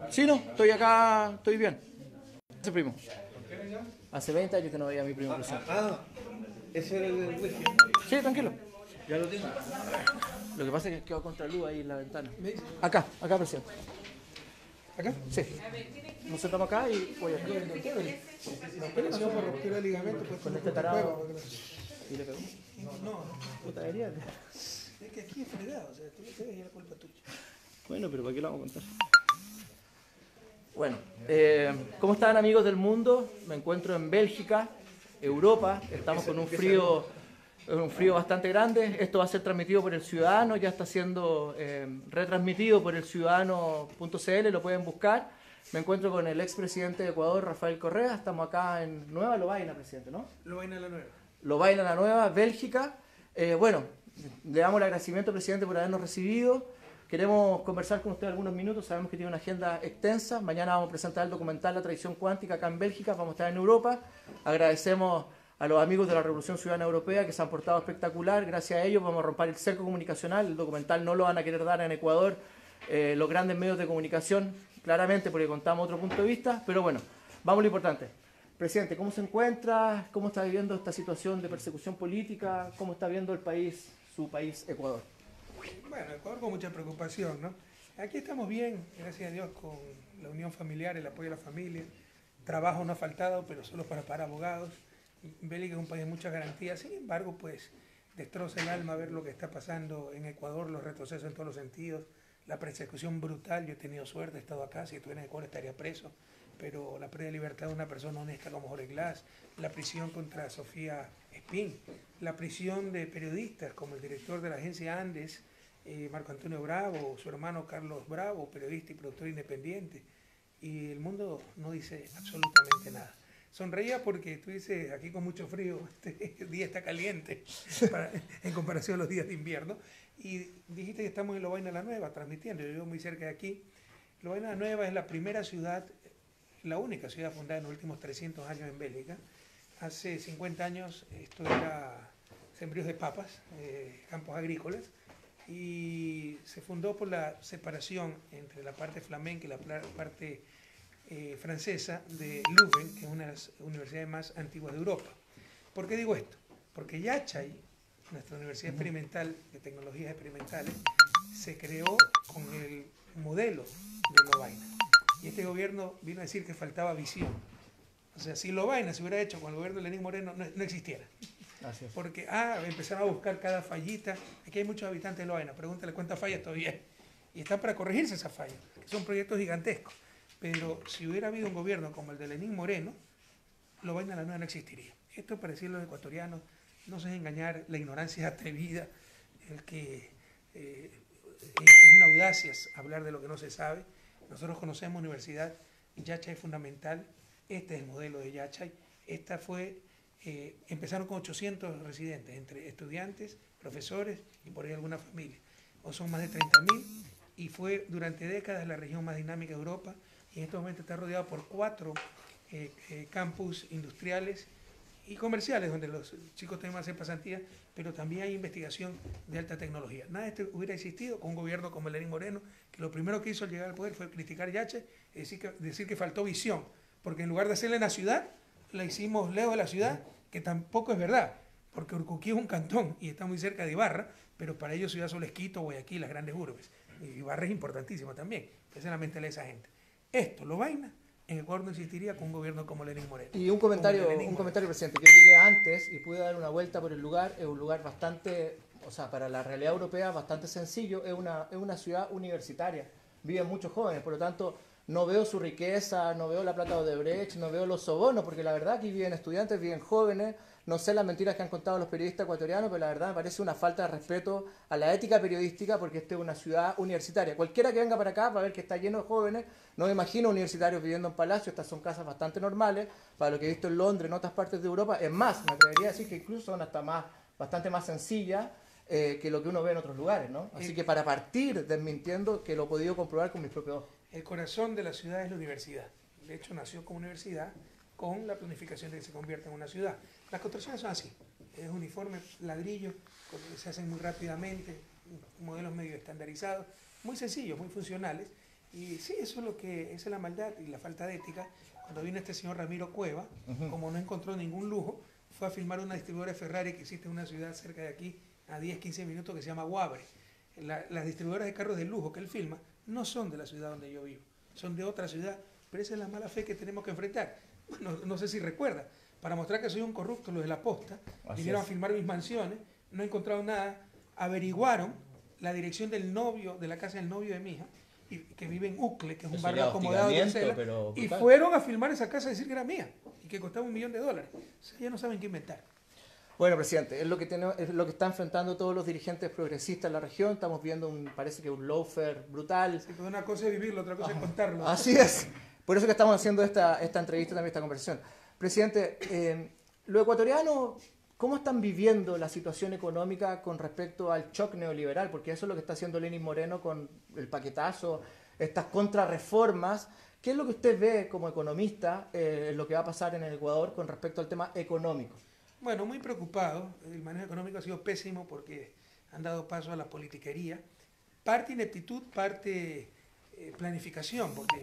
Sí, no, estoy acá, estoy bien. Ese primo. Hace 20 años que no veía a mi primo, presidente. Ese era el wifi. Sí, tranquilo. Ya lo tengo. Lo que pasa es que quedó contra luz ahí en la ventana. Acá, presidente. ¿Acá? Sí. Nos sentamos acá y voy acá. La operación por ruptura de ligamento pues Con este tarado. ¿Y le pegó? No, Puta herida. es que aquí es fregado, o sea, tú no te ves y la culpa tuya. Bueno, pero ¿para qué lo vamos a contar? Bueno, ¿cómo están, amigos del mundo? Me encuentro en Bélgica, Europa. Estamos con un frío bastante grande. Esto va a ser transmitido por El Ciudadano, ya está siendo retransmitido por elciudadano.cl, lo pueden buscar. Me encuentro con el expresidente de Ecuador, Rafael Correa. Estamos acá en Nueva Lovaina, presidente, ¿no? Lovaina la Nueva. Lovaina la Nueva, Bélgica. Bueno, le damos el agradecimiento, presidente, por habernos recibido. Queremos conversar con usted algunos minutos, sabemos que tiene una agenda extensa. Mañana vamos a presentar el documental La Tradición Cuántica acá en Bélgica, vamos a estar en Europa. Agradecemos a los amigos de la Revolución Ciudadana Europea que se han portado espectacular. Gracias a ellos vamos a romper el cerco comunicacional. El documental no lo van a querer dar en Ecuador los grandes medios de comunicación, claramente porque contamos otro punto de vista. Pero bueno, vamos a lo importante. Presidente, ¿cómo se encuentra? ¿Cómo está viviendo esta situación de persecución política? ¿Cómo está viendo el país, su país, Ecuador? Bueno, Ecuador con mucha preocupación, ¿no? Aquí estamos bien, gracias a Dios, con la unión familiar, el apoyo a la familia. Trabajo no ha faltado, pero solo para abogados. Bélgica es un país de muchas garantías, sin embargo, pues destroza el alma ver lo que está pasando en Ecuador, los retrocesos en todos los sentidos, la persecución brutal. Yo he tenido suerte, he estado acá, si estuviera en Ecuador estaría preso, pero la pérdida de libertad de una persona honesta como Jorge Glass, la prisión contra Sofía Espín, la prisión de periodistas como el director de la agencia Andes, Marco Antonio Bravo, su hermano Carlos Bravo, periodista y productor independiente, y el mundo no dice absolutamente nada. Sonreía porque tú dices, aquí con mucho frío, el día está caliente en comparación a los días de invierno, y dijiste que estamos en Lovaina la Nueva transmitiendo. Yo vivo muy cerca de aquí. Lovaina la Nueva es la primera ciudad, la única ciudad fundada en los últimos 300 años en Bélgica. Hace 50 años esto era sembríos de papas, campos agrícolas, y se fundó por la separación entre la parte flamenca y la parte francesa de Leuven, que es una de las universidades más antiguas de Europa. ¿Por qué digo esto? Porque Yachay, nuestra universidad experimental de tecnologías experimentales, se creó con el modelo de Lovaina. Y este gobierno vino a decir que faltaba visión. O sea, si Lovaina se hubiera hecho con el gobierno de Lenín Moreno, no existiera. Gracias. Porque empezaron a buscar cada fallita. Aquí hay muchos habitantes de Lovaina, pregúntale cuántas fallas todavía hay. Y están para corregirse esas fallas, que son proyectos gigantescos. Pero si hubiera habido un gobierno como el de Lenín Moreno, Lovaina la Nueva no existiría. Esto, para decir los ecuatorianos, no se dejen engañar, la ignorancia es atrevida, el que es una audacia hablar de lo que no se sabe. Nosotros conocemos universidad, Yachay es fundamental, este es el modelo de Yachay. Esta fue, empezaron con 800 residentes, entre estudiantes, profesores y por ahí alguna familia. O son más de 30.000 y fue durante décadas la región más dinámica de Europa, y en este momento está rodeado por 4 campus industriales y comerciales, donde los chicos tienen más hacer pasantías, pero también hay investigación de alta tecnología. Nada de esto hubiera existido con un gobierno como el Lenín Moreno, que lo primero que hizo al llegar al poder fue criticar Yachay, decir que faltó visión, porque en lugar de hacerla en la ciudad, la hicimos lejos de la ciudad, que tampoco es verdad, porque Urcuquí es un cantón y está muy cerca de Ibarra, pero para ellos ciudad solo es Quito, Guayaquil, las grandes urbes. Y Ibarra es importantísimo también, esa es la mentalidad de esa gente. Esto, Lovaina, en Ecuador no existiría con un gobierno como Lenín Moreno. Y un comentario, presidente. Yo llegué antes y pude dar una vuelta por el lugar. Es un lugar bastante, o sea, para la realidad europea, bastante sencillo. Es una ciudad universitaria. Viven muchos jóvenes, por lo tanto, no veo su riqueza, no veo la plata de Odebrecht, no veo los sobornos, porque la verdad aquí viven estudiantes, viven jóvenes. No sé las mentiras que han contado los periodistas ecuatorianos, pero la verdad me parece una falta de respeto a la ética periodística, porque esta es una ciudad universitaria. Cualquiera que venga para acá va a ver que está lleno de jóvenes. No me imagino universitarios viviendo en palacios. Estas son casas bastante normales para lo que he visto en Londres, en otras partes de Europa. Es más, me atrevería a decir que incluso son hasta bastante más sencillas que lo que uno ve en otros lugares, ¿no? Así que para partir desmintiendo, que lo he podido comprobar con mis propios ojos. El corazón de la ciudad es la universidad. De hecho, nació como universidad con la planificación de que se convierta en una ciudad. Las construcciones son así, es uniforme, ladrillo, se hacen muy rápidamente, modelos medio estandarizados, muy sencillos, muy funcionales. Y sí, eso es lo que esa es la maldad y la falta de ética. Cuando vino este señor Ramiro Cueva, como no encontró ningún lujo, fue a filmar una distribuidora de Ferrari que existe en una ciudad cerca de aquí, a 10-15 minutos, que se llama Guabre. Las distribuidoras de carros de lujo que él filma no son de la ciudad donde yo vivo, son de otra ciudad, pero esa es la mala fe que tenemos que enfrentar. Bueno, no sé si recuerda, para mostrar que soy un corrupto, los de la posta, vinieron a filmar mis mansiones, no encontraron nada, averiguaron la dirección del novio, de la casa del novio de mi hija, y que vive en Ucle, que es un barrio acomodado de Cela, y fueron a filmar esa casa a decir que era mía, y que costaba $1 millón. O sea, ya no saben qué inventar. Bueno, presidente, es lo que está enfrentando todos los dirigentes progresistas en la región. Estamos viendo parece que un lawfare brutal. Sí, pues una cosa es vivirlo, otra cosa es contarlo. Así es. Por eso que estamos haciendo esta entrevista, también esta conversación. Presidente, los ecuatorianos, ¿cómo están viviendo la situación económica con respecto al shock neoliberal? Porque eso es lo que está haciendo Lenín Moreno con el paquetazo, estas contrarreformas. ¿Qué es lo que usted ve como economista, lo que va a pasar en el Ecuador con respecto al tema económico? Bueno, muy preocupado. El manejo económico ha sido pésimo porque han dado paso a la politiquería. Parte ineptitud, parte planificación, porque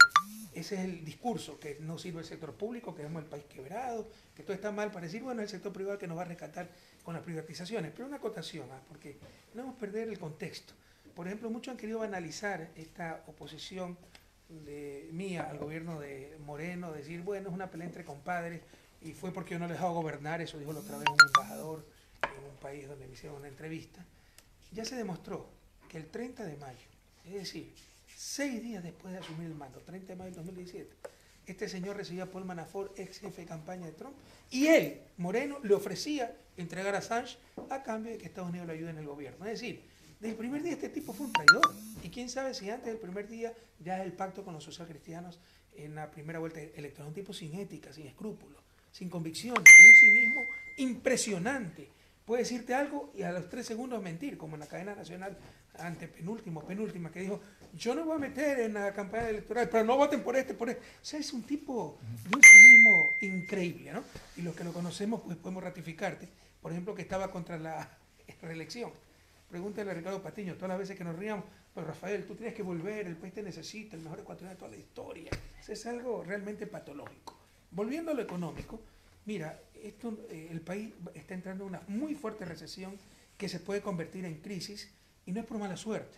ese es el discurso, que no sirve el sector público, que vemos el país quebrado, que todo está mal para decir, bueno, es el sector privado que nos va a rescatar con las privatizaciones. Pero una acotación, porque no debemos perder el contexto. Por ejemplo, muchos han querido banalizar esta oposición mía al gobierno de Moreno, decir, bueno, es una pelea entre compadres, y fue porque yo no les dejaba gobernar, eso dijo la otra vez un embajador en un país donde me hicieron una entrevista. Ya se demostró que el 30 de mayo, es decir, 6 días después de asumir el mando, 30 de mayo del 2017, este señor recibía a Paul Manafort, ex jefe de campaña de Trump, y él, Moreno, le ofrecía entregar a Assange a cambio de que Estados Unidos le ayude en el gobierno. Es decir, desde el primer día este tipo fue un traidor. Y quién sabe si antes del primer día ya es el pacto con los socialcristianos en la primera vuelta electoral. Un tipo sin ética, sin escrúpulos, sin convicciones, y un cinismo impresionante. Puede decirte algo y a los 3 segundos mentir, como en la cadena nacional penúltima, que dijo, yo no voy a meter en la campaña electoral, pero no voten por este. O sea, es un tipo de un cinismo increíble, ¿no? Y los que lo conocemos, pues podemos ratificarte. Por ejemplo, que estaba contra la reelección. Pregúntale a Ricardo Patiño, todas las veces que nos ríamos, pues Rafael, tú tienes que volver, el país te necesita, el mejor ecuatoriano de toda la historia. O sea, es algo realmente patológico. Volviendo a lo económico, mira, el país está entrando en una muy fuerte recesión que se puede convertir en crisis, y no es por mala suerte,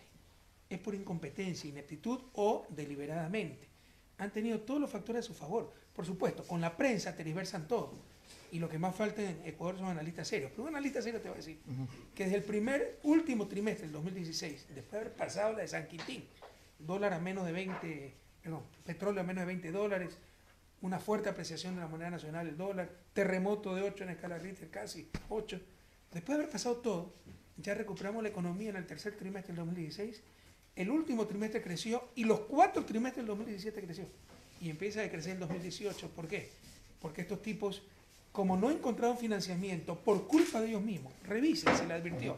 es por incompetencia, ineptitud o deliberadamente. Han tenido todos los factores a su favor. Por supuesto, con la prensa tergiversan todo, y lo que más falta en Ecuador son analistas serios. Pero un analista serio te va a decir que desde el último trimestre del 2016, después de haber pasado la de San Quintín, petróleo a menos de $20, una fuerte apreciación de la moneda nacional, el dólar, terremoto de 8 en escala Richter, casi 8. Después de haber pasado todo, ya recuperamos la economía en el tercer trimestre del 2016, el último trimestre creció y los 4 trimestres del 2017 creció. Y empieza a decrecer en el 2018. ¿Por qué? Porque estos tipos, como no encontraron financiamiento por culpa de ellos mismos, revisen, se le advirtió,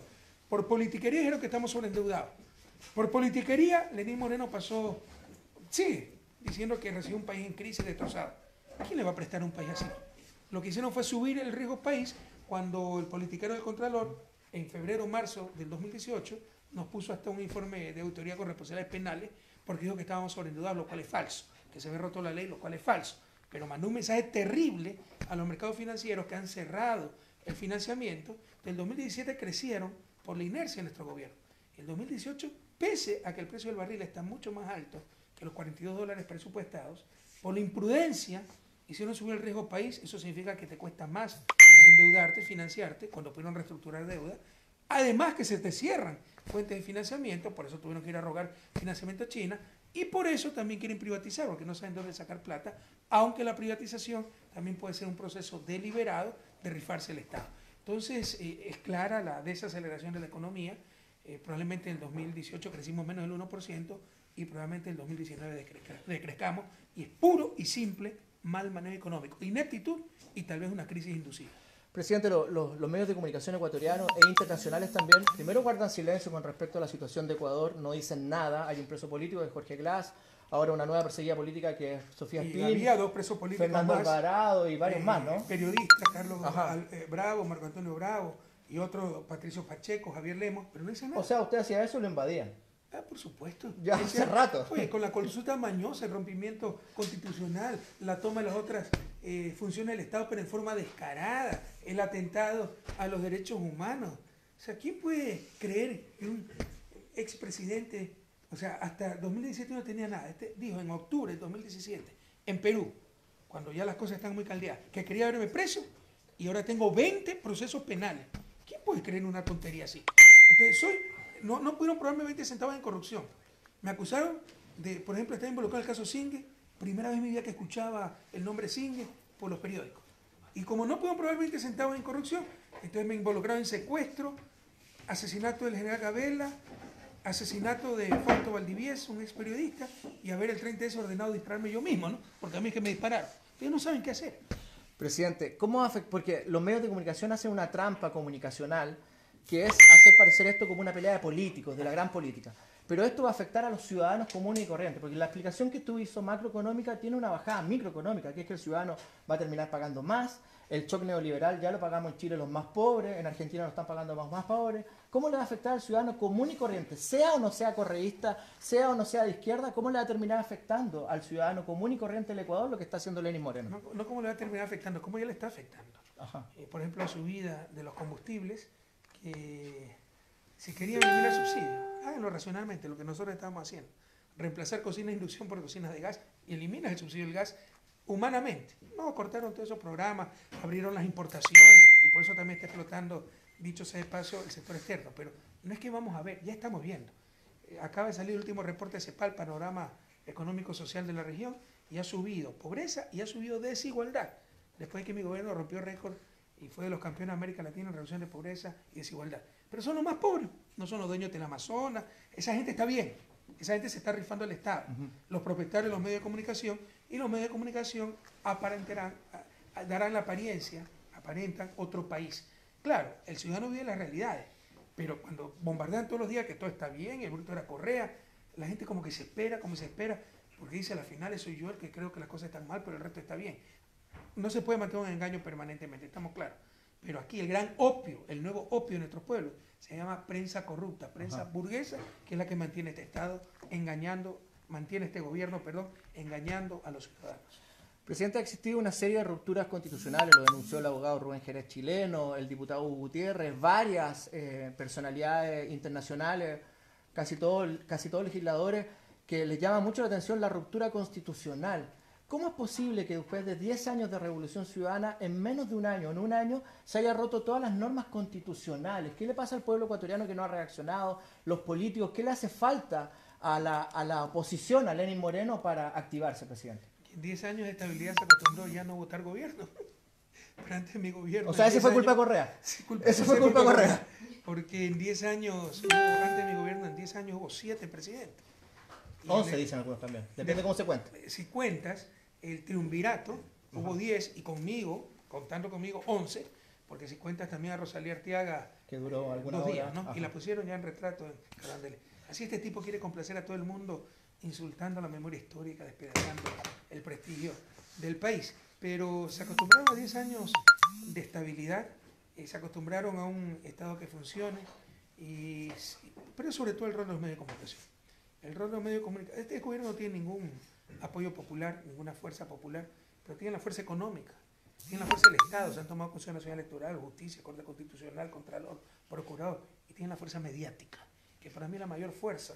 por politiquería dijeron que estamos sobreendeudados. Por politiquería, Lenín Moreno sigue diciendo que recibió un país en crisis, destrozado. ¿Quién le va a prestar un país así? Lo que hicieron fue subir el riesgo país cuando el politiquero del Contralor, en febrero o marzo del 2018, nos puso hasta un informe de auditoría con responsabilidades penales porque dijo que estábamos sobreendeudados, lo cual es falso, que se había roto la ley, lo cual es falso. Pero mandó un mensaje terrible a los mercados financieros que han cerrado el financiamiento. Del 2017 crecieron por la inercia de nuestro gobierno. El 2018, pese a que el precio del barril está mucho más alto que los $42 presupuestados, por la imprudencia hicieron subir el riesgo país. Eso significa que te cuesta más endeudarte, financiarte, cuando pudieron reestructurar deuda. Además que se te cierran fuentes de financiamiento, por eso tuvieron que ir a rogar financiamiento a China, y por eso también quieren privatizar, porque no saben dónde sacar plata, aunque la privatización también puede ser un proceso deliberado de rifarse el Estado. Entonces, es clara la desaceleración de la economía. Probablemente en el 2018 crecimos menos del 1%, y probablemente en el 2019 decrezcamos, y es puro y simple mal manejo económico, ineptitud y tal vez una crisis inducida. Presidente, los medios de comunicación ecuatorianos e internacionales también, primero guardan silencio con respecto a la situación de Ecuador, no dicen nada. Hay un preso político que es Jorge Glass, ahora una nueva perseguida política que es Sofía Espín, había 2 presos políticos Fernando Alvarado y varios más, ¿no? Periodistas, Carlos Bravo, Marco Antonio Bravo y otro, Patricio Pacheco, Javier Lemos, pero no dicen nada. O sea, usted hacía eso y lo invadían. Por supuesto. Ya hace rato. Oye, con la consulta mañosa, el rompimiento constitucional, la toma de las otras funciones del Estado, pero en forma descarada, el atentado a los derechos humanos. O sea, ¿quién puede creer que un expresidente, o sea, hasta 2017 no tenía nada? Este dijo en octubre de 2017, en Perú, cuando ya las cosas están muy caldeadas, que quería verme preso y ahora tengo 20 procesos penales. ¿Quién puede creer en una tontería así? Entonces, no pudieron probarme 20 centavos en corrupción. Me acusaron de, por ejemplo, estar involucrado en el caso Singue. Primera vez en mi vida que escuchaba el nombre Singue por los periódicos. Y como no pudieron probar 20 centavos en corrupción, entonces me involucraron en secuestro, asesinato del general Gabela, asesinato de Fausto Valdivieso, un ex periodista, y a ver el 30 de ese ordenado dispararme yo mismo, ¿no? Porque a mí es que me dispararon. Ellos no saben qué hacer. Presidente, ¿cómo afecta? Porque los medios de comunicación hacen una trampa comunicacional que es hacer parecer esto como una pelea de políticos, de la gran política. Pero esto va a afectar a los ciudadanos comunes y corrientes, porque la explicación que tú hizo macroeconómica tiene una bajada microeconómica, que es que el ciudadano va a terminar pagando más, el shock neoliberal ya lo pagamos en Chile los más pobres, en Argentina lo están pagando los más pobres. ¿Cómo le va a afectar al ciudadano común y corriente, sea o no sea correísta, sea o no sea de izquierda? ¿Cómo le va a terminar afectando al ciudadano común y corriente del Ecuador lo que está haciendo Lenín Moreno? No cómo le va a terminar afectando, cómo ya le está afectando. Por ejemplo, la subida de los combustibles, que si querían eliminar subsidios, háganlo racionalmente, lo que nosotros estamos haciendo. Reemplazar cocinas de inducción por cocinas de gas y eliminas el subsidio del gas humanamente. No, cortaron todos esos programas, abrieron las importaciones y por eso también está explotando, dicho sea de paso, el sector externo. Pero no es que vamos a ver, ya estamos viendo. Acaba de salir el último reporte de CEPAL, Panorama Económico-Social de la región, y ha subido pobreza y ha subido desigualdad. Después de que mi gobierno rompió récord y fue de los campeones de América Latina en reducción de pobreza y desigualdad. Pero son los más pobres, no son los dueños del Amazonas. Esa gente está bien, esa gente se está rifando el Estado. Los propietarios de los medios de comunicación, y los medios de comunicación darán la apariencia, aparentan otro país. Claro, el ciudadano vive las realidades, pero cuando bombardean todos los días que todo está bien, el bruto era Correa, la gente como que se espera, porque dice a las finales soy yo el que creo que las cosas están mal, pero el resto está bien. No se puede mantener un engaño permanentemente, estamos claros. Pero aquí el gran opio, el nuevo opio de nuestros pueblos, se llama prensa corrupta, prensa burguesa, que es la que mantiene este Estado mantiene este gobierno, engañando a los ciudadanos. Presidente, ha existido una serie de rupturas constitucionales, lo denunció el abogado Rubén Jerez chileno, el diputado Hugo Gutiérrez, varias personalidades internacionales, casi todos legisladores, que les llama mucho la atención la ruptura constitucional. ¿Cómo es posible que después de 10 años de Revolución Ciudadana, en menos de un año, se haya roto todas las normas constitucionales? ¿Qué le pasa al pueblo ecuatoriano que no ha reaccionado? ¿Los políticos? ¿Qué le hace falta a la oposición, a Lenín Moreno, para activarse, presidente? En 10 años de estabilidad se acostumbró ya a no votar gobierno. Pero antes de mi gobierno... O sea, ese fue culpa de Correa. Ese fue culpa de Correa. Porque en 10 años, antes de mi gobierno, en 10 años hubo 7 presidentes. 11 dicen algunos también. Depende de cómo se cuenta. Si cuentas, el triunvirato, hubo 10 y conmigo, contando conmigo, 11, porque si cuentas también a Rosalía Arteaga, que duró algunos 2 días, ¿no? Y la pusieron ya en retrato en Carandeles. Así este tipo quiere complacer a todo el mundo, insultando la memoria histórica, despedazando el prestigio del país. Pero se acostumbraron a 10 años de estabilidad, se acostumbraron a un Estado que funcione, pero sobre todo el rol de los medios de comunicación. El rol de los medios de comunicación. Este gobierno no tiene ningún apoyo popular, ninguna fuerza popular, pero tiene la fuerza económica, tiene la fuerza del Estado. Se han tomado Consejo Nacional Electoral, Justicia, Corte Constitucional, Contralor, Procurador, y tiene la fuerza mediática, que para mí es la mayor fuerza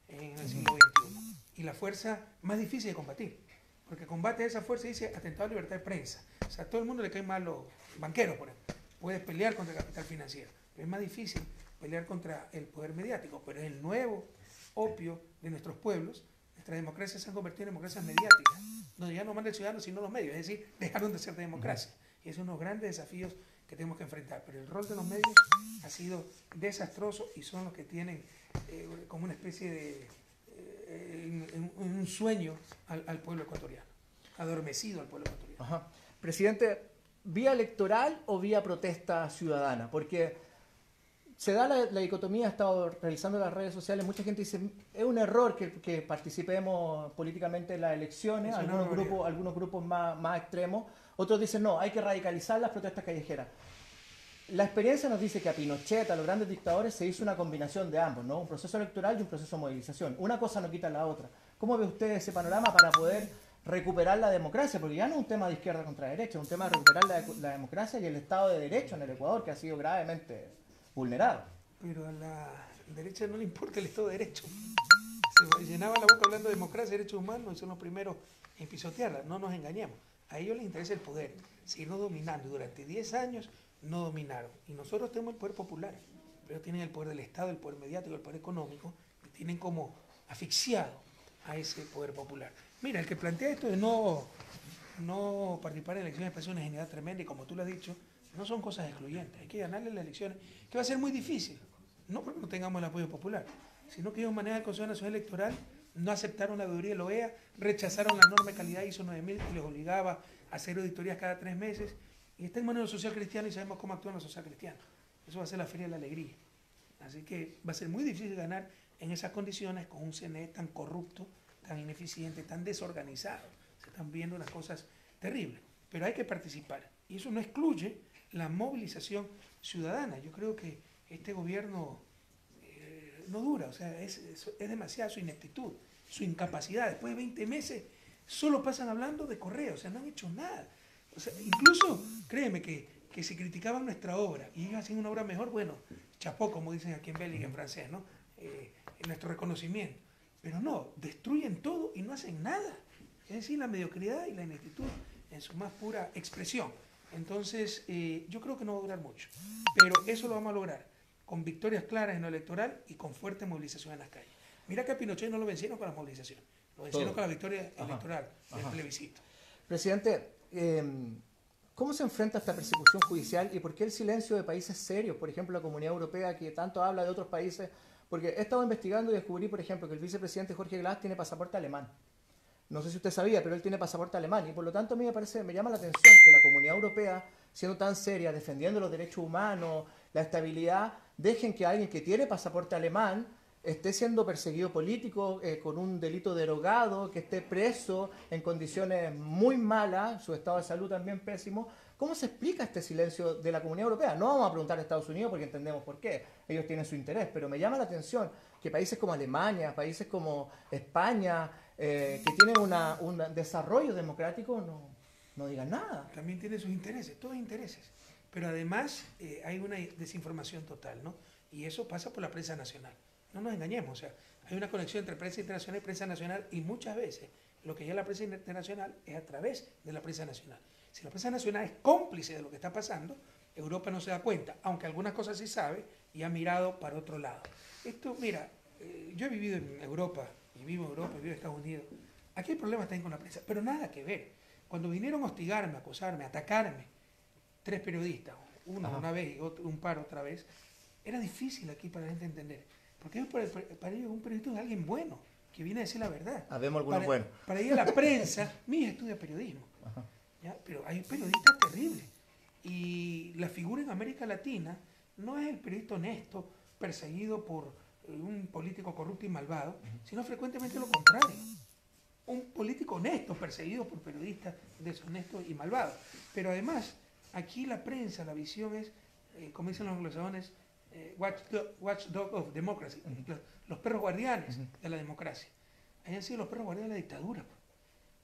en el siglo XXI, y la fuerza más difícil de combatir, porque combate esa fuerza y dice atentado a la libertad de prensa. O sea, a todo el mundo le caen mal los banqueros, por ejemplo. Puedes pelear contra el capital financiero, pero es más difícil pelear contra el poder mediático, pero es el nuevo opio de nuestros pueblos. Nuestras democracias se han convertido en democracias mediáticas, donde ya no manda el ciudadano sino los medios, es decir, dejaron de ser democracia. Y es uno de los grandes desafíos que tenemos que enfrentar. Pero el rol de los medios ha sido desastroso y son los que tienen como una especie de un sueño al pueblo ecuatoriano, adormecido al pueblo ecuatoriano. Ajá. Presidente, ¿vía electoral o vía protesta ciudadana? Porque se da la dicotomía, he estado revisando las redes sociales, mucha gente dice, es un error que participemos políticamente en las elecciones, algunos grupos más extremos, otros dicen, no, hay que radicalizar las protestas callejeras. la experiencia nos dice que a Pinochet, a los grandes dictadores, se hizo una combinación de ambos, ¿no? Un proceso electoral y un proceso de movilización. Una cosa no quita la otra. ¿Cómo ve usted ese panorama para poder recuperar la democracia? Porque ya no es un tema de izquierda contra derecha, es un tema de recuperar la democracia y el Estado de Derecho en el Ecuador, que ha sido gravemente vulnerado. Pero a la derecha no le importa el Estado de Derecho. Se llenaba la boca hablando de democracia y derechos humanos y son los primeros en pisotearla. No nos engañemos. A ellos les interesa el poder, seguirnos dominando. Y durante 10 años no dominaron. Y nosotros tenemos el poder popular, pero tienen el poder del Estado, el poder mediático, el poder económico, y tienen como asfixiado a ese poder popular. Mira, el que plantea esto de no participar en elecciones parece una genialidad tremenda y como tú lo has dicho, no son cosas excluyentes. Hay que ganarle las elecciones, que va a ser muy difícil, no porque no tengamos el apoyo popular, sino que ellos manejan el Consejo Nacional Electoral, no aceptaron la auditoría de la OEA, rechazaron la norma de calidad ISO 9000 que les obligaba a hacer auditorías cada 3 meses, y está en manos de los social cristianos y sabemos cómo actúan los social cristianos. Eso va a ser la feria de la alegría. Así que va a ser muy difícil ganar en esas condiciones con un CNE tan corrupto, tan ineficiente, tan desorganizado. Se están viendo unas cosas terribles, pero hay que participar. Y eso no excluye la movilización ciudadana. Yo creo que este gobierno no dura, o sea, es demasiada su ineptitud, su incapacidad. Después de 20 meses solo pasan hablando de correo, o sea, no han hecho nada. O sea, incluso, créeme que si criticaban nuestra obra y ellos hacían una obra mejor, bueno, chapó, como dicen aquí en Bélgica, en francés, ¿no? Nuestro reconocimiento. Pero no, destruyen todo y no hacen nada. Es decir, la mediocridad y la ineptitud en su más pura expresión. Entonces, yo creo que no va a durar mucho. Pero eso lo vamos a lograr con victorias claras en lo electoral y con fuerte movilización en las calles. Mira que a Pinochet no lo vencieron con la movilización, lo vencieron con la victoria electoral del plebiscito. Presidente, ¿cómo se enfrenta esta persecución judicial y por qué el silencio de países serios? Por ejemplo, la Comunidad Europea, que tanto habla de otros países. Porque he estado investigando y descubrí, por ejemplo, que el vicepresidente Jorge Glass tiene pasaporte alemán. No sé si usted sabía, pero él tiene pasaporte alemán. Y por lo tanto a mí me llama la atención que la Comunidad Europea, siendo tan seria, defendiendo los derechos humanos, la estabilidad, dejen que alguien que tiene pasaporte alemán esté siendo perseguido político, con un delito derogado, que esté preso en condiciones muy malas, su estado de salud también pésimo. ¿Cómo se explica este silencio de la Comunidad Europea? No vamos a preguntar a Estados Unidos porque entendemos por qué, ellos tienen su interés, pero me llama la atención que países como Alemania, países como España, que tienen un desarrollo democrático, no digan nada. También tiene sus intereses, todos intereses, pero además hay una desinformación total, ¿no? Y eso pasa por la prensa nacional. No nos engañemos, o sea, hay una conexión entre prensa internacional y prensa nacional y muchas veces lo que llega a la prensa internacional es a través de la prensa nacional. Si la prensa nacional es cómplice de lo que está pasando, Europa no se da cuenta, aunque algunas cosas sí sabe y ha mirado para otro lado. Esto, mira, yo he vivido en Europa, y vivo en Europa, y vivo en Estados Unidos. Aquí hay problemas también con la prensa, pero nada que ver. Cuando vinieron a hostigarme, a acosarme, a atacarme, 3 periodistas, uno una vez y otro, un par otra vez, era difícil aquí para la gente entender. Porque para ellos un periodista es alguien bueno, que viene a decir la verdad. Habemos algunos buenos. Para ir a la prensa, mi hija estudia periodismo. ¿Ya? Pero hay periodistas terribles. Y la figura en América Latina no es el periodista honesto, perseguido por un político corrupto y malvado, sino frecuentemente lo contrario. Un político honesto perseguido por periodistas deshonestos y malvados. Pero además, aquí la prensa, la visión es, como dicen los anglosajones, watchdog of democracy, los perros guardianes de la democracia. Hayan sido los perros guardianes de la dictadura.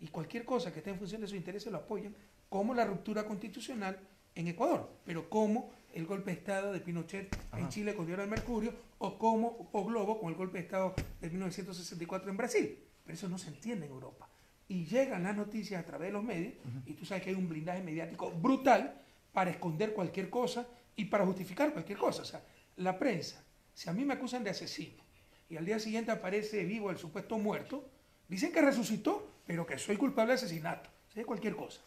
Y cualquier cosa que esté en función de sus intereses lo apoyan, como la ruptura constitucional en Ecuador, pero como el golpe de Estado de Pinochet en Chile con Diario del Mercurio, o como O Globo con el golpe de Estado de 1964 en Brasil. Pero eso no se entiende en Europa. Y llegan las noticias a través de los medios, y tú sabes que hay un blindaje mediático brutal para esconder cualquier cosa y para justificar cualquier cosa. O sea, la prensa, si a mí me acusan de asesino y al día siguiente aparece vivo el supuesto muerto, dicen que resucitó, pero que soy culpable de asesinato. O sea, cualquier cosa.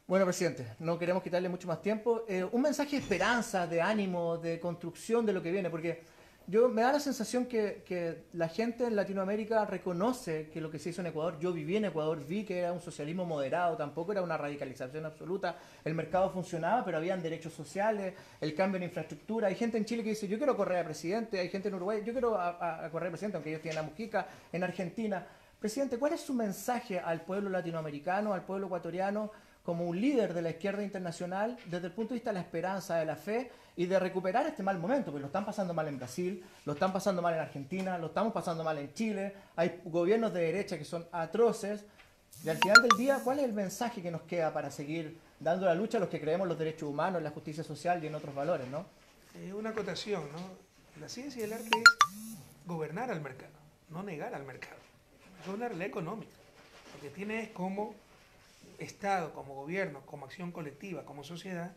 Bueno, presidente, no queremos quitarle mucho más tiempo. Un mensaje de esperanza, de ánimo, de construcción de lo que viene, porque me da la sensación que la gente en Latinoamérica reconoce que lo que se hizo en Ecuador, yo viví en Ecuador, vi que era un socialismo moderado, tampoco era una radicalización absoluta, el mercado funcionaba, pero habían derechos sociales, el cambio en infraestructura. Hay gente en Chile que dice, yo quiero correr a presidente, hay gente en Uruguay, yo quiero a correr a presidente, aunque ellos tienen a Mujica, en Argentina. Presidente, ¿cuál es su mensaje al pueblo latinoamericano, al pueblo ecuatoriano? como un líder de la izquierda internacional desde el punto de vista de la esperanza, de la fe y de recuperar este mal momento, porque lo están pasando mal en Brasil, lo están pasando mal en Argentina, lo estamos pasando mal en Chile, hay gobiernos de derecha que son atroces, y al final del día, ¿cuál es el mensaje que nos queda para seguir dando la lucha a los que creemos en los derechos humanos, en la justicia social y en otros valores, ¿no? Una acotación, ¿no? La ciencia y el arte es gobernar al mercado, no negar al mercado. Gobernar la económica. Lo que tiene es como Estado, como gobierno, como acción colectiva, como sociedad,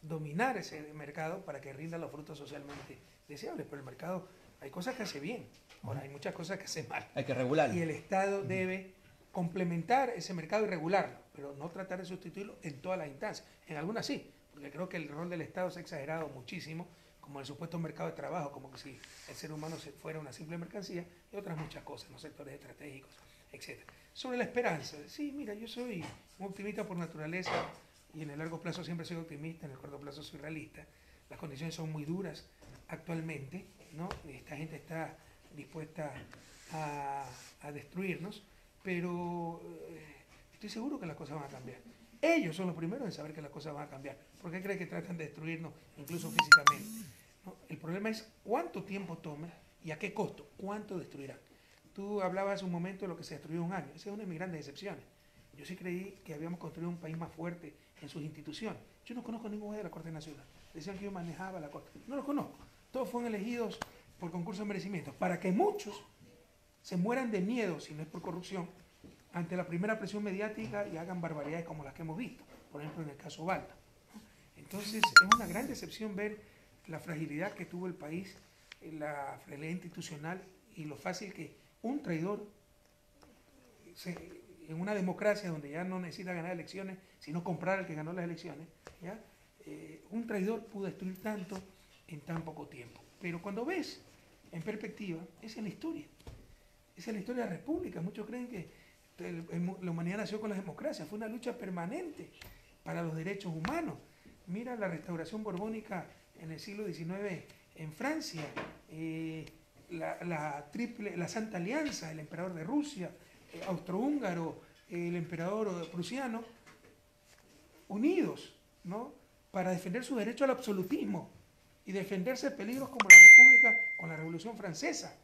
dominar ese mercado para que rinda los frutos socialmente deseables. Pero el mercado, hay cosas que hace bien, ahora hay muchas cosas que hace mal. Hay que regularlo. Y el Estado debe complementar ese mercado y regularlo, pero no tratar de sustituirlo en todas las instancias. En algunas sí, porque creo que el rol del Estado se ha exagerado muchísimo, como el supuesto mercado de trabajo, como que si el ser humano fuera una simple mercancía, y otras muchas cosas, los sectores estratégicos, etc. Sobre la esperanza, sí, mira, yo soy un optimista por naturaleza y en el largo plazo siempre soy optimista, en el corto plazo soy realista. Las condiciones son muy duras actualmente, ¿no? Esta gente está dispuesta a destruirnos, pero estoy seguro que las cosas van a cambiar. Ellos son los primeros en saber que las cosas van a cambiar. ¿Por qué creen que tratan de destruirnos, incluso físicamente? ¿No? El problema es cuánto tiempo toma y a qué costo, cuánto destruirán. Tú hablabas hace un momento de lo que se destruyó en un año. Esa es una de mis grandes decepciones. Yo sí creí que habíamos construido un país más fuerte en sus instituciones. Yo no conozco ningún juez de la Corte Nacional. Decían que yo manejaba la Corte. No los conozco. Todos fueron elegidos por concurso de merecimiento. Para que muchos se mueran de miedo, si no es por corrupción, ante la primera presión mediática y hagan barbaridades como las que hemos visto, por ejemplo en el caso Balta. Entonces es una gran decepción ver la fragilidad que tuvo el país, la fragilidad institucional y lo fácil que un traidor, en una democracia donde ya no necesita ganar elecciones, sino comprar al que ganó las elecciones, ¿ya? Un traidor pudo destruir tanto en tan poco tiempo. Pero cuando ves en perspectiva, esa es la historia. Esa es la historia de la República. Muchos creen que la humanidad nació con la democracia, fue una lucha permanente para los derechos humanos. Mira la restauración borbónica en el siglo XIX en Francia, la Santa Alianza, el emperador de Rusia, austrohúngaro, el emperador prusiano, unidos, ¿no?, para defender su derecho al absolutismo y defenderse de peligros como la República con la Revolución Francesa.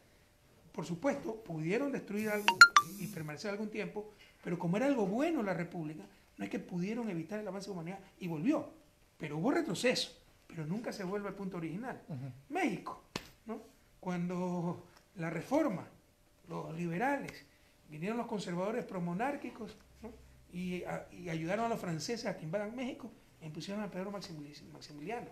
Por supuesto, pudieron destruir algo y permanecer algún tiempo, pero como era algo bueno la República, no es que pudieron evitar el avance de la humanidad y volvió. Pero hubo retroceso, pero nunca se vuelve al punto original. México, ¿no? Cuando la reforma, los liberales, vinieron los conservadores promonárquicos, ¿no?, y ayudaron a los franceses a que invadan México, e impusieron a Pedro Maximiliano.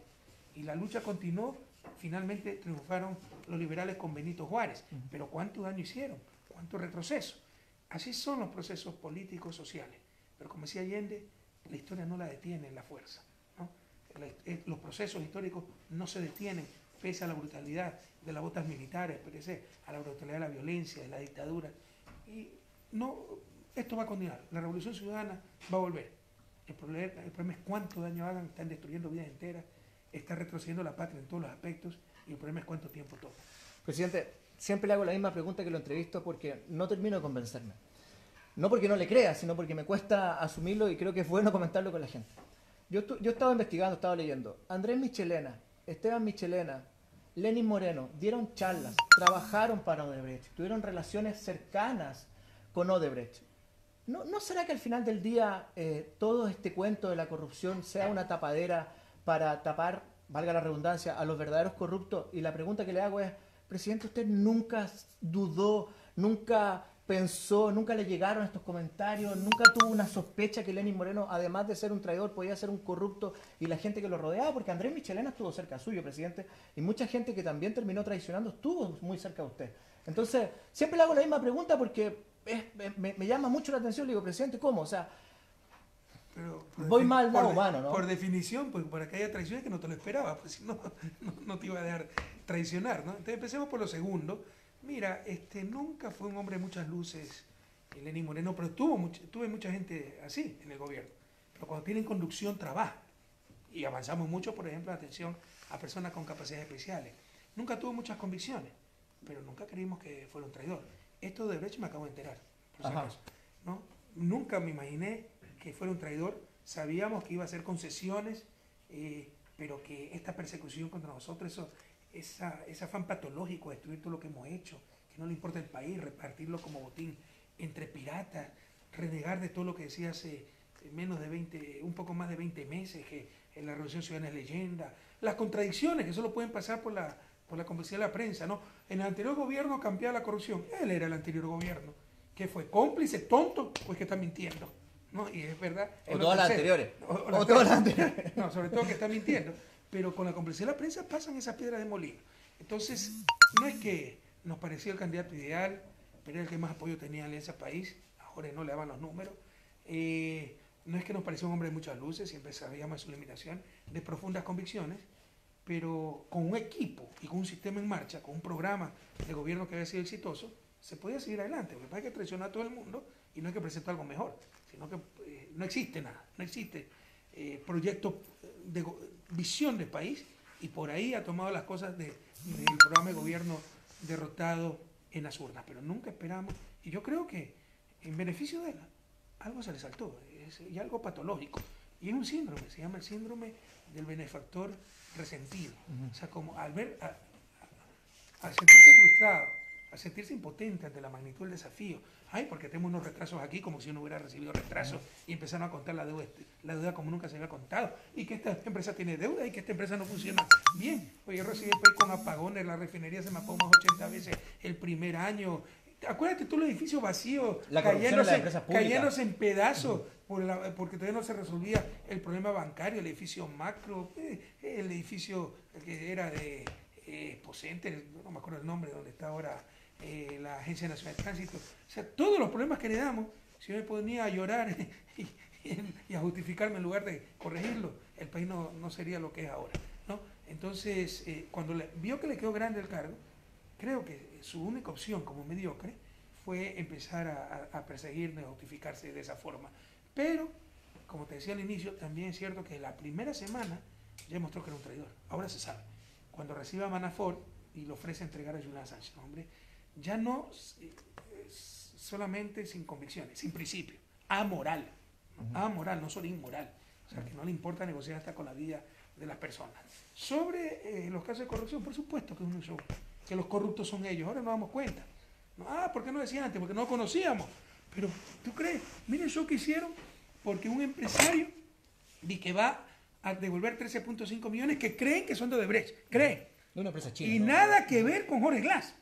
Y la lucha continuó. Finalmente triunfaron los liberales con Benito Juárez, pero ¿cuánto daño hicieron? ¿Cuánto retroceso? Así son los procesos políticos, sociales, pero como decía Allende, la historia no la detiene en la fuerza, ¿no? Los procesos históricos no se detienen pese a la brutalidad de las botas militares, pese a la brutalidad de la violencia, de la dictadura, y no, esto va a continuar, la revolución ciudadana va a volver. El problema es cuánto daño hagan, están destruyendo vidas enteras, está retrocediendo la patria en todos los aspectos y el problema es cuánto tiempo toma. Presidente, siempre le hago la misma pregunta que lo entrevisto porque no termino de convencerme. No porque no le crea, sino porque me cuesta asumirlo y creo que es bueno comentarlo con la gente. Yo he estado investigando, he estado leyendo. Andrés Michelena, Esteban Michelena, Lenín Moreno dieron charlas, trabajaron para Odebrecht, tuvieron relaciones cercanas con Odebrecht. ¿No será que al final del día todo este cuento de la corrupción sea una tapadera para tapar, valga la redundancia, a los verdaderos corruptos? Y la pregunta que le hago es, presidente, ¿usted nunca dudó, nunca pensó, nunca le llegaron estos comentarios, nunca tuvo una sospecha que Lenín Moreno, además de ser un traidor, podía ser un corrupto y la gente que lo rodeaba? Porque Andrés Michelena estuvo cerca suyo, presidente, y mucha gente que también terminó traicionando estuvo muy cerca de usted. Entonces, siempre le hago la misma pregunta porque me llama mucho la atención. Le digo, presidente, ¿cómo? O sea, pero voy mal, no humano, ¿no? Por definición, pues para que haya traiciones que no te lo esperaba, pues si no, no te iba a dejar traicionar, ¿no? Entonces empecemos por lo segundo. Mira, nunca fue un hombre de muchas luces, Lenín Moreno, pero tuve mucha gente así en el gobierno. Pero cuando tienen conducción, trabaja. Y avanzamos mucho, por ejemplo, en atención a personas con capacidades especiales. Nunca tuvo muchas convicciones, pero nunca creímos que fuera un traidor. Esto de Odebrecht me acabo de enterar, por si acaso, ¿no? Nunca me imaginé que fuera un traidor, sabíamos que iba a hacer concesiones, pero que esta persecución contra nosotros, ese afán patológico de destruir todo lo que hemos hecho, que no le importa el país, repartirlo como botín entre piratas, renegar de todo lo que decía hace un poco más de 20 meses, que la Revolución Ciudadana es leyenda, las contradicciones que solo pueden pasar por la complicidad de la prensa, ¿no? En el anterior gobierno cambiaba la corrupción, él era el anterior gobierno, que fue cómplice, tonto, pues que está mintiendo, ¿no? Y es verdad. O todas las anteriores. O todas las anteriores. No, sobre todo que está mintiendo, pero con la complicidad de la prensa pasan esas piedras de molino. Entonces, no es que nos parecía el candidato ideal, pero era el que más apoyo tenía en ese país, ahora no le daban los números. No es que nos pareció un hombre de muchas luces, siempre sabíamos su limitación, de profundas convicciones, pero con un equipo y con un sistema en marcha, con un programa de gobierno que había sido exitoso, se podía seguir adelante. Lo que pasa es que traicionó a todo el mundo y no es que presentó algo mejor, sino que no existe nada, no existe proyecto de visión del país, y por ahí ha tomado las cosas del programa de gobierno derrotado en las urnas, pero nunca esperamos, y yo creo que en beneficio de él, algo se le saltó, y algo patológico, y es un síndrome, se llama el síndrome del benefactor resentido. O sea, como al sentirse frustrado, al sentirse impotente ante la magnitud del desafío, porque tenemos unos retrasos aquí, como si uno hubiera recibido retrasos, y empezaron a contar la deuda como nunca se había contado, y que esta empresa tiene deuda y que esta empresa no funciona bien. Oye, yo recibí el país con apagones, la refinería se me apagó más 80 veces el primer año. Acuérdate tú los edificios vacíos, cayéndose en pedazos, porque todavía no se resolvía el problema bancario, el edificio Macro, el edificio que era de Poscenter, no me acuerdo el nombre, donde está ahora la Agencia Nacional de Tránsito. O sea, todos los problemas que heredamos, si yo me ponía a llorar y a justificarme en lugar de corregirlo, el país no sería lo que es ahora, ¿no? Entonces, cuando vio que le quedó grande el cargo, creo que su única opción como mediocre fue empezar a perseguirme, a justificarse de esa forma. Pero, como te decía al inicio, también es cierto que la primera semana ya mostró que era un traidor. Ahora se sabe. Cuando recibe a Manafort y le ofrece entregar a Julian Assange, hombre, ya no solamente sin convicciones, sin principio, amoral. Amoral, no solo inmoral. O sea, que no le importa negociar hasta con la vida de las personas. Sobre los casos de corrupción, por supuesto que es un show, que los corruptos son ellos. Ahora nos damos cuenta. ¿Por qué no decían antes? Porque no lo conocíamos. Pero, ¿tú crees? Miren el show que hicieron, porque un empresario dice que va a devolver 13.5 millones que creen que son de Odebrecht. Creen. De una empresa china. Y nada que ver con Jorge Glass.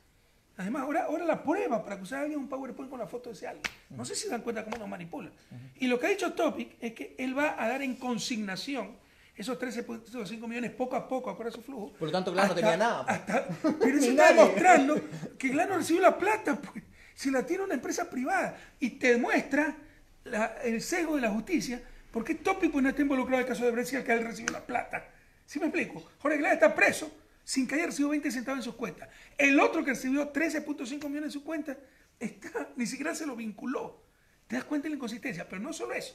Además, ahora la prueba para acusar a alguien un PowerPoint con la foto de ese alguien. No sé si dan cuenta cómo nos manipulan. Y lo que ha dicho Topic es que él va a dar en consignación esos 13.5 millones poco a poco, acuerda su flujo. Por lo tanto, Glass no tenía nada. Pero eso está demostrando que Glass no recibió la plata, pues, si la tiene una empresa privada. Y te demuestra el sesgo de la justicia, porque Topic pues, no está involucrado en el caso de Brecht, al que él recibió la plata. ¿Sí me explico? Jorge Glass está preso sin que haya recibido 20 centavos en sus cuentas. El otro que recibió 13.5 millones en su cuenta, ni siquiera se lo vinculó. ¿Te das cuenta de la inconsistencia? Pero no solo eso.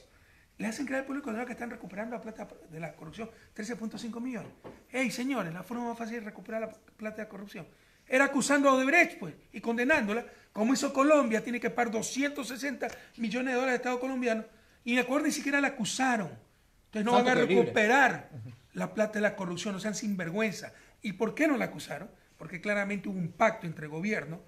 Le hacen creer al público que están recuperando la plata de la corrupción, 13.5 millones. Hey, señores, la forma más fácil de recuperar la plata de la corrupción era acusando a Odebrecht, pues, y condenándola, como hizo Colombia, tiene que pagar 260 millones de dólares al Estado colombiano, y de acuerdo ni siquiera la acusaron. Entonces no van a recuperar la plata de la corrupción, no sean sinvergüenza. ¿Y por qué no la acusaron? Porque claramente hubo un pacto entre el gobierno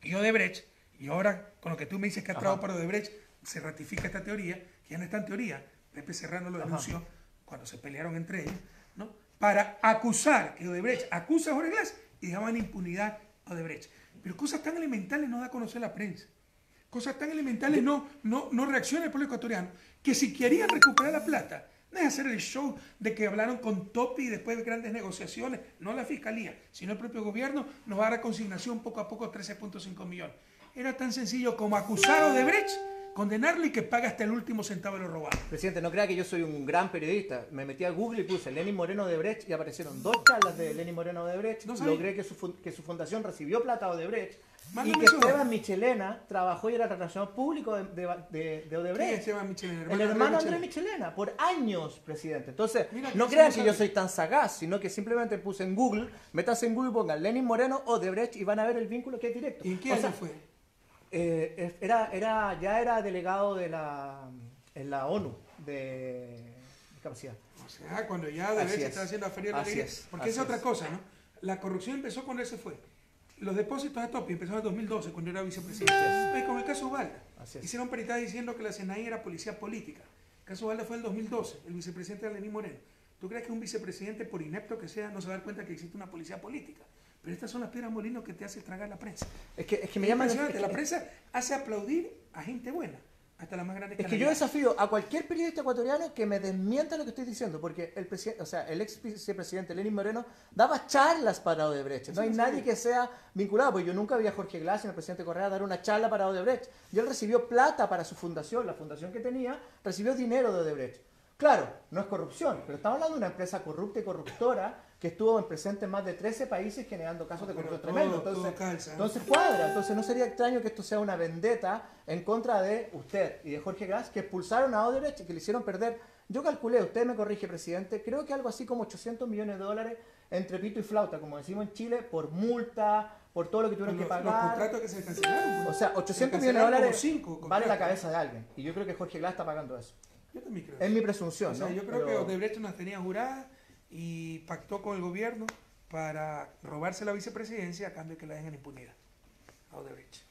y Odebrecht, y ahora con lo que tú me dices que ha trabajado para Odebrecht, se ratifica esta teoría, que ya no está en teoría, Pepe Serrano lo denunció cuando se pelearon entre ellos, ¿no? Para acusar, que Odebrecht acusa a Jorge Glass y dejaban impunidad a Odebrecht. Pero cosas tan elementales no da a conocer la prensa. Cosas tan elementales no reacciona el pueblo ecuatoriano, que si querían recuperar la plata, no es hacer el show de que hablaron con Topi y después de grandes negociaciones, no la fiscalía, sino el propio gobierno nos va a dar a consignación poco a poco 13.5 millones. Era tan sencillo como acusar a Odebrecht, condenarlo y que pague hasta el último centavo de lo robado. Presidente, no crea que yo soy un gran periodista. Me metí a Google y puse Lenín Moreno Odebrecht y aparecieron 2 charlas de Lenín Moreno Odebrecht. No logré que su fundación recibió plata de Odebrecht. Y que Esteban Michelena trabajó y era relacionado público de Odebrecht. ¿Quién es Esteban Michelena? El hermano Andrés Michelena, por años, presidente. Entonces, no crean que yo soy tan sagaz, sino que simplemente puse en Google, métanse en Google y pongan Lenín Moreno Odebrecht y van a ver el vínculo que es directo. ¿Y en qué año fue? Ya era delegado en la ONU, de discapacidad. O sea, cuando ya de vez se está haciendo a feria de alegría. Porque esa es otra cosa, ¿no? La corrupción empezó cuando él se fue. Los depósitos de Topi empezaron en 2012, cuando era vicepresidente. Y con el caso Ubalda. Hicieron peritadas diciendo que la CNI era policía política. El caso Ubalda fue en el 2012. El vicepresidente era Lenín Moreno. ¿Tú crees que un vicepresidente, por inepto que sea, no se va a dar cuenta que existe una policía política? Pero estas son las piedras molinos que te hace tragar la prensa. Es que me llama... La prensa hace aplaudir a gente buena. Hasta la más grande. Es que yo desafío a cualquier periodista ecuatoriano que me desmienta lo que estoy diciendo, porque el presidente, o sea, el ex vicepresidente Lenín Moreno daba charlas para Odebrecht. No hay nadie que sea vinculado, porque yo nunca vi a Jorge Glass y al presidente Correa dar una charla para Odebrecht. Y él recibió plata para su fundación, la fundación que tenía, recibió dinero de Odebrecht. Claro, no es corrupción, pero estamos hablando de una empresa corrupta y corruptora que estuvo presente en más de 13 países generando casos de corrupción tremendos. Entonces cuadra. Entonces no sería extraño que esto sea una vendetta en contra de usted y de Jorge Glass, que expulsaron a Odebrecht y que le hicieron perder. Yo calculé, usted me corrige, presidente, creo que algo así como 800 millones de dólares entre pito y flauta, como decimos en Chile, por multa, por todo lo que tuvieron que pagar. Los contratos que se cancelaron. O sea, 800 millones de dólares vale la cabeza de alguien. Y yo creo que Jorge Glass está pagando eso. Yo también creo. Es mi presunción, o sea, ¿no? Yo creo que Odebrecht nos tenía jurada y pactó con el gobierno para robarse la vicepresidencia a cambio de que la dejen en impunidad a Odebrecht.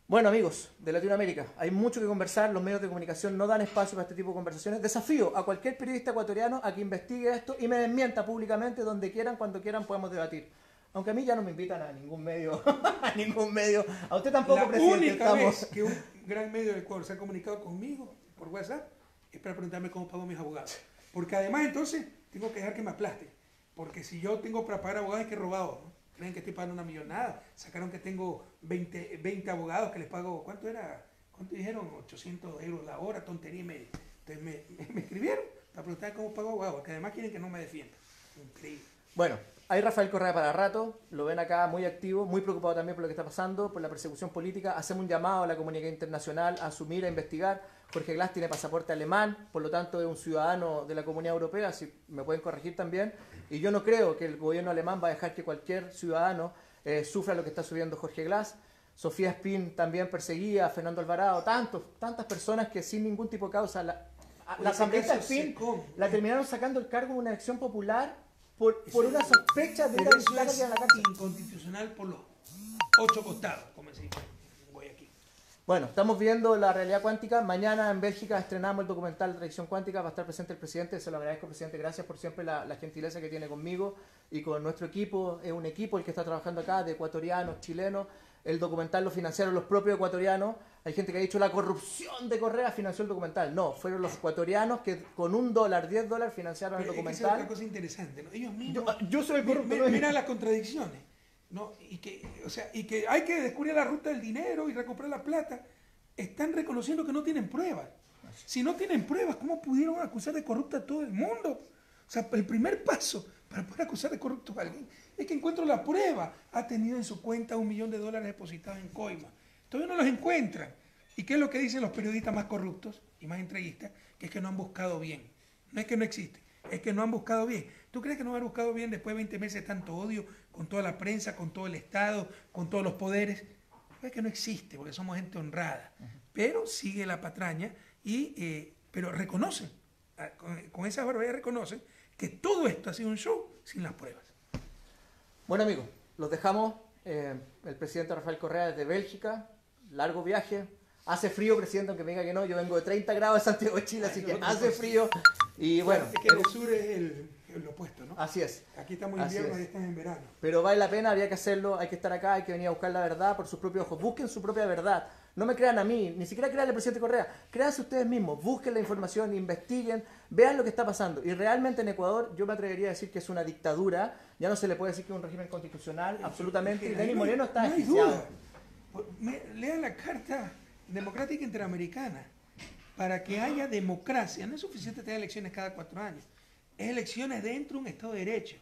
Bueno, amigos de Latinoamérica, hay mucho que conversar, los medios de comunicación no dan espacio para este tipo de conversaciones. Desafío a cualquier periodista ecuatoriano a que investigue esto y me desmienta públicamente donde quieran, cuando quieran podemos debatir. Aunque a mí ya no me invitan a ningún medio, a ningún medio. A usted tampoco, presidente. La única vez que un gran medio del Ecuador se ha comunicado conmigo por WhatsApp es para preguntarme cómo pago mis abogados. Porque además entonces tengo que dejar que me aplaste. Porque si yo tengo para pagar abogados es que he robado, ¿no? Creen que estoy pagando una millonada. Sacaron que tengo 20 abogados que les pago, ¿cuánto era? ¿Cuánto dijeron? 800 euros la hora, tontería y media. Entonces me escribieron para preguntar cómo pago abogados, porque además quieren que no me defienda. Increíble. Bueno, hay Rafael Correa para rato, lo ven acá muy activo, muy preocupado también por lo que está pasando, por la persecución política. Hacemos un llamado a la comunidad internacional a asumir, a investigar. Jorge Glass tiene pasaporte alemán, por lo tanto es un ciudadano de la Comunidad Europea, si me pueden corregir también. Y yo no creo que el gobierno alemán va a dejar que cualquier ciudadano sufra lo que está sufriendo Jorge Glass. Sofía Espín también perseguía, Fernando Alvarado, tantas personas que sin ningún tipo de causa. La asambleísta Espín la terminaron sacando el cargo en una elección popular por una sospecha de una visitar a la cárcel. Inconstitucional por los 8 costados, como decimos. Bueno, estamos viendo la realidad cuántica. Mañana en Bélgica estrenamos el documental de Tradición Cuántica. Va a estar presente el presidente. Se lo agradezco, presidente. Gracias por siempre la gentileza que tiene conmigo y con nuestro equipo. Es un equipo el que está trabajando acá, de ecuatorianos, chilenos. El documental lo financiaron los propios ecuatorianos. Hay gente que ha dicho la corrupción de Correa financió el documental. No, fueron los ecuatorianos que con $1, $10 financiaron el documental. Es otra cosa interesante, ¿no? Ellos mismos. Yo soy el corrupto. Mira las contradicciones. ¿No? Y que hay que descubrir la ruta del dinero y recuperar la plata. Están reconociendo que no tienen pruebas. Si no tienen pruebas, ¿cómo pudieron acusar de corrupto a todo el mundo? O sea, el primer paso para poder acusar de corrupto a alguien es que encuentro la prueba. Ha tenido en su cuenta $1 millón depositados en coima. Todavía no los encuentran. ¿Y qué es lo que dicen los periodistas más corruptos y más entreguistas? Que es que no han buscado bien. No es que no existe, es que no han buscado bien. ¿Tú crees que no han buscado bien después de 20 meses de tanto odio con toda la prensa, con todo el Estado, con todos los poderes? Es que no existe, porque somos gente honrada. Pero sigue la patraña, pero reconocen, con esa barbaridad reconocen que todo esto ha sido un show sin las pruebas. Bueno, amigos, los dejamos. El presidente Rafael Correa desde Bélgica, largo viaje. Hace frío, presidente, aunque me diga que no. Yo vengo de 30 grados de Santiago de Chile, así que hace frío. Y bueno, es que el sur es el opuesto, ¿no? Así es. Aquí estamos en invierno y están en verano. Pero vale la pena, había que hacerlo, hay que estar acá, hay que venir a buscar la verdad por sus propios ojos. Busquen su propia verdad. No me crean a mí, ni siquiera crean al presidente Correa. Créanse ustedes mismos, busquen la información, investiguen, vean lo que está pasando. Y realmente en Ecuador yo me atrevería a decir que es una dictadura. Ya no se le puede decir que es un régimen constitucional, absolutamente. Y Lenín Moreno está desquiciado. Lean la Carta Democrática Interamericana. Para que haya democracia, no es suficiente tener elecciones cada 4 años. Es elecciones dentro de un Estado de Derecho.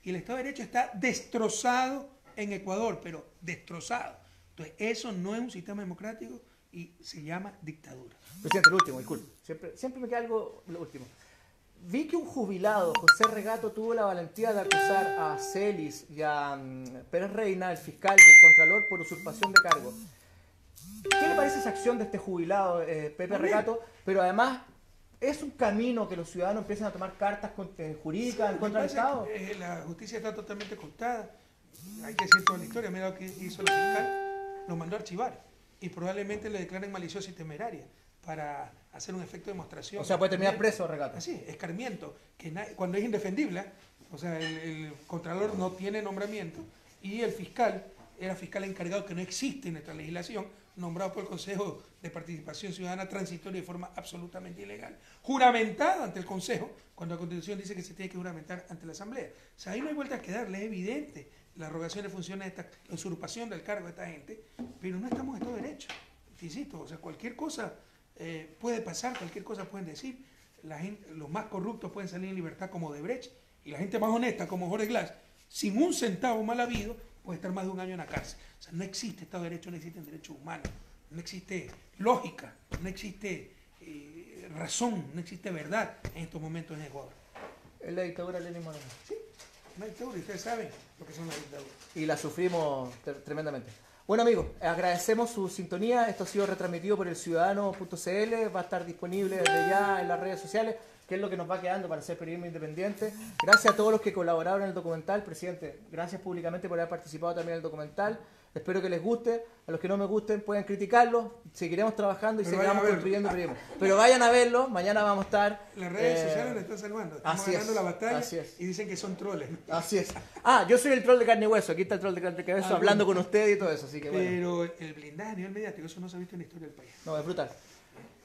Y el Estado de Derecho está destrozado en Ecuador, pero destrozado. Entonces, eso no es un sistema democrático y se llama dictadura. Presidente, lo último, disculpe. Siempre me queda algo, lo último. Vi que un jubilado, José Regato, tuvo la valentía de acusar a Celis y a Pérez Reina, el fiscal y el contralor, por usurpación de cargo. ¿Qué le parece esa acción de este jubilado, Pepe Regato? Pero además ¿Es un camino que los ciudadanos empiecen a tomar cartas jurídicas en contra del Estado? La justicia está totalmente cooptada. Hay que decir toda la historia. Mira lo que hizo la fiscal, lo mandó a archivar y probablemente le declaren maliciosa y temeraria para hacer un efecto de demostración. O sea, puede terminar preso, Regata. Así, escarmiento, cuando es indefendible, o sea, el Contralor no tiene nombramiento y el fiscal era fiscal encargado, que no existe en nuestra legislación, nombrado por el Consejo de Participación Ciudadana transitoria de forma absolutamente ilegal, juramentado ante el Consejo, cuando la Constitución dice que se tiene que juramentar ante la Asamblea. O sea, ahí no hay vuelta que darle, es evidente la arrogación de funciones, la usurpación del cargo de esta gente, pero no estamos en todo derecho. Te insisto, o sea, cualquier cosa puede pasar, cualquier cosa pueden decir. Los más corruptos pueden salir en libertad como Odebrecht, y la gente más honesta como Jorge Glass, sin un centavo mal habido, puede estar más de un año en la cárcel. O sea, no existe Estado de Derecho, no existen derechos humanos, no existe lógica, no existe razón, no existe verdad en estos momentos en Ecuador. Es la dictadura de Lenín Moreno. Sí, una dictadura, y ustedes saben lo que son las dictaduras. Y la sufrimos tremendamente. Bueno, amigos, agradecemos su sintonía. Esto ha sido retransmitido por elciudadano.cl. Va a estar disponible desde ya en las redes sociales, que es lo que nos va quedando para hacer periodismo independiente. Gracias a todos los que colaboraron en el documental. Presidente, gracias públicamente por haber participado también en el documental. Espero que les guste. A los que no me gusten pueden criticarlo. Seguiremos trabajando y seguiremos construyendo periodismo. Pero vayan a verlo. Mañana vamos a estar... Las redes sociales nos están salvando. Estamos ganando la batalla y dicen que son troles. Así es. Yo soy el troll de carne y hueso. Aquí está el troll de carne y hueso hablando con usted y todo eso. Así que, pero el blindaje a nivel mediático, eso no se ha visto en la historia del país. No, es brutal.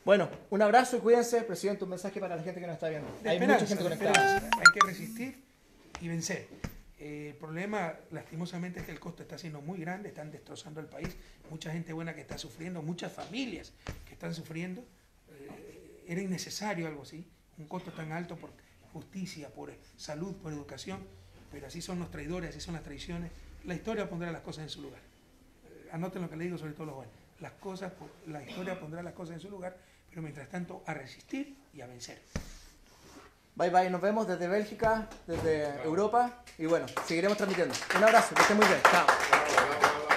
Bueno, un abrazo y cuídense. Presidente, un mensaje para la gente que nos está viendo. Hay mucha gente conectada. Hay que resistir y vencer. El problema, lastimosamente, es que el costo está siendo muy grande, están destrozando el país, mucha gente buena que está sufriendo, muchas familias que están sufriendo. Era innecesario algo así, un costo tan alto por justicia, por salud, por educación, pero así son los traidores, así son las traiciones. La historia pondrá las cosas en su lugar. Anoten lo que le digo, sobre todo los jóvenes. La historia pondrá las cosas en su lugar, pero mientras tanto a resistir y a vencer. Bye bye, nos vemos desde Bélgica, desde Europa y bueno, seguiremos transmitiendo. Un abrazo, que estén muy bien. Chao.